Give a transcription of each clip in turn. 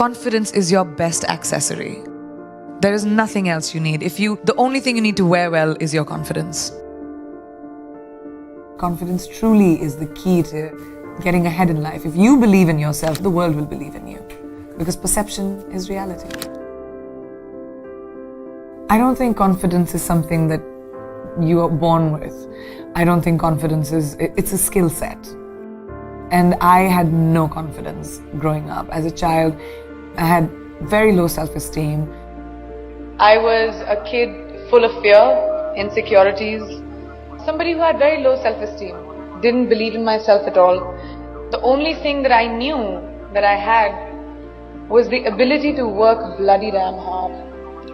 Confidence is your best accessory. There is nothing else you need. The only thing you need to wear well is your confidence. Confidence truly is the key to getting ahead in life. If you believe in yourself, the world will believe in you. Because perception is reality. I don't think confidence is something that you are born with. I don't think confidence it's a skill set. And I had no confidence growing up. As a child, I had very low self-esteem. I was a kid full of fear, insecurities, somebody who had very low self-esteem, didn't believe in myself at all. The only thing that I knew that I had was the ability to work bloody damn hard.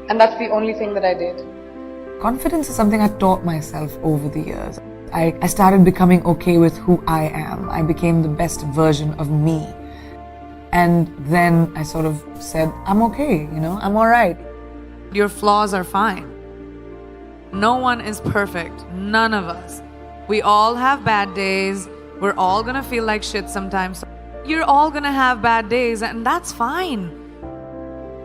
And that's the only thing that I did. Confidence is something I taught myself over the years. I started becoming okay with who I am. I became the best version of me. And then I sort of said, I'm okay, I'm all right. Your flaws are fine. No one is perfect. None of us. We all have bad days. We're all gonna feel like shit sometimes. You're all gonna have bad days, and that's fine.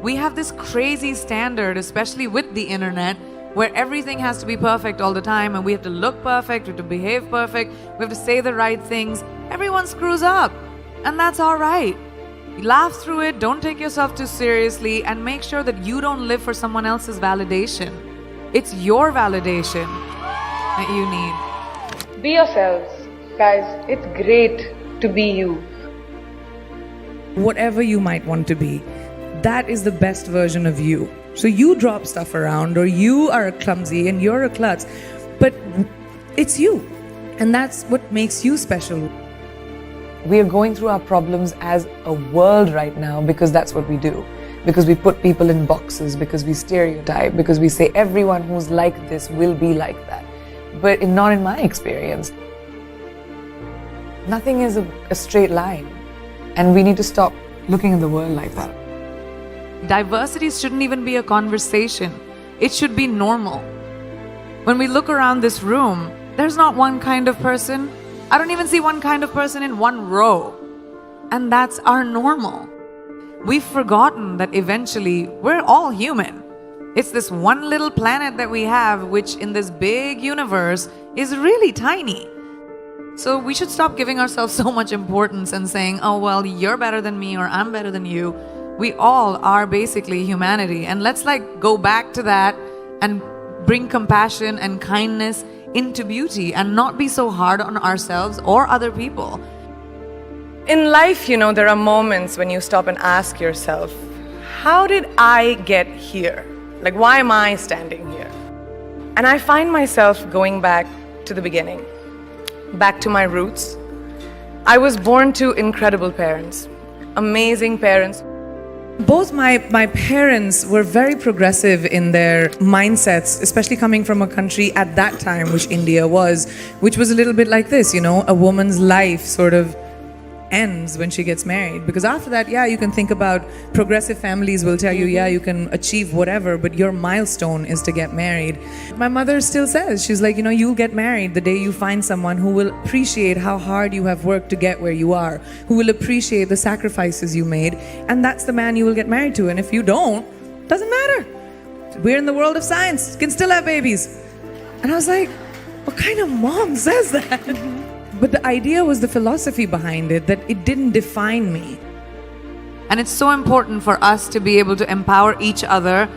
We have this crazy standard, especially with the internet, where everything has to be perfect all the time, and we have to look perfect, we have to behave perfect, we have to say the right things. Everyone screws up, and that's all right. Laugh through it, don't take yourself too seriously, and make sure that you don't live for someone else's validation. It's your validation that you need. Be yourselves. Guys, it's great to be you. Whatever you might want to be, that is the best version of you. So you drop stuff around, or you are clumsy and you're a klutz, but it's you. And that's what makes you special. We are going through our problems as a world right now because that's what we do. Because we put people in boxes, because we stereotype, because we say everyone who's like this will be like that. But not in my experience. Nothing is a straight line. And we need to stop looking at the world like that. Diversity shouldn't even be a conversation. It should be normal. When we look around this room, there's not one kind of person. I don't even see one kind of person in one row. And that's our normal. We've forgotten that eventually we're all human. It's this one little planet that we have, which in this big universe is really tiny. So we should stop giving ourselves so much importance and saying, oh, well, you're better than me or I'm better than you. We all are basically humanity. And let's go back to that and bring compassion and kindness into beauty and not be so hard on ourselves or other people. In life, there are moments when you stop and ask yourself, how did I get here? Why am I standing here? And I find myself going back to the beginning, back to my roots. I was born to incredible parents, amazing parents. Both my parents were very progressive in their mindsets, especially coming from a country at that time, which India was, which was a little bit like this, a woman's life sort of ends when she gets married. Because after that, you can think about progressive families will tell you, you can achieve whatever, but your milestone is to get married. My mother still says, she's like, you'll get married the day you find someone who will appreciate how hard you have worked to get where you are, who will appreciate the sacrifices you made, and that's the man you will get married to. And if you don't, doesn't matter. We're in the world of science, can still have babies. And I was like, what kind of mom says that? But the idea was the philosophy behind it, that it didn't define me. And it's so important for us to be able to empower each other.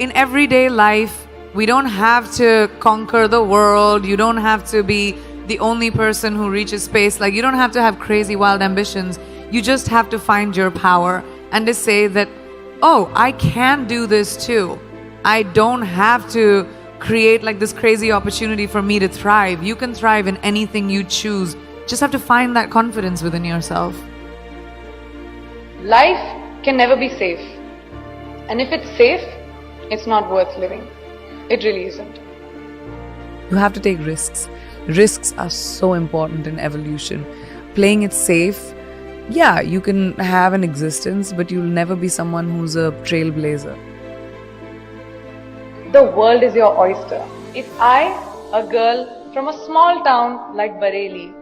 In everyday life, we don't have to conquer the world. You don't have to be the only person who reaches space. You don't have to have crazy, wild ambitions. You just have to find your power and to say that, oh, I can do this too. I don't have to create this crazy opportunity for me to thrive. You can thrive in anything you choose. Just have to find that confidence within yourself. Life can never be safe. And if it's safe, it's not worth living. It really isn't. You have to take risks. Risks are so important in evolution. Playing it safe, you can have an existence, but you'll never be someone who's a trailblazer. The world is your oyster. If I, a girl from a small town like Bareilly,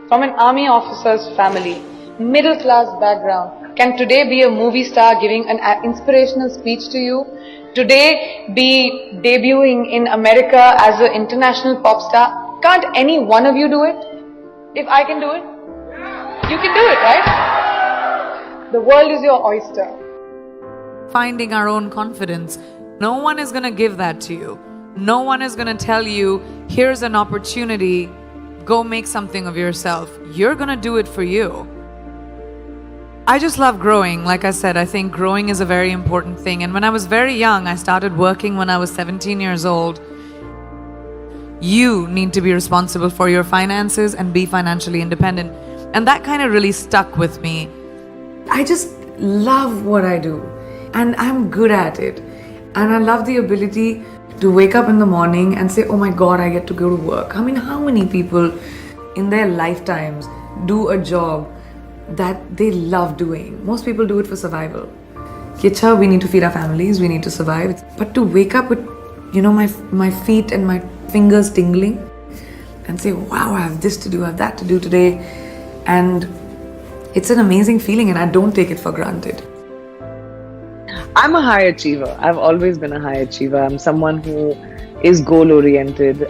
from an army officer's family, middle class background, can today be a movie star giving an inspirational speech to you, today be debuting in America as an international pop star. Can't any one of you do it? If I can do it, you can do it, right? The world is your oyster. Finding our own confidence. No one is going to give that to you. No one is going to tell you, here's an opportunity, go make something of yourself. You're going to do it for you. I just love growing. Like I said, I think growing is a very important thing. And when I was very young, I started working when I was 17 years old. You need to be responsible for your finances and be financially independent. And that kind of really stuck with me. I just love what I do. And I'm good at it. And I love the ability to wake up in the morning and say, oh my God, I get to go to work. I mean, how many people in their lifetimes do a job that they love doing? Most people do it for survival. We need to feed our families, we need to survive. But to wake up with, my feet and my fingers tingling and say, wow, I have this to do, I have that to do today. And it's an amazing feeling and I don't take it for granted. I'm a high achiever. I've always been a high achiever. I'm someone who is goal-oriented.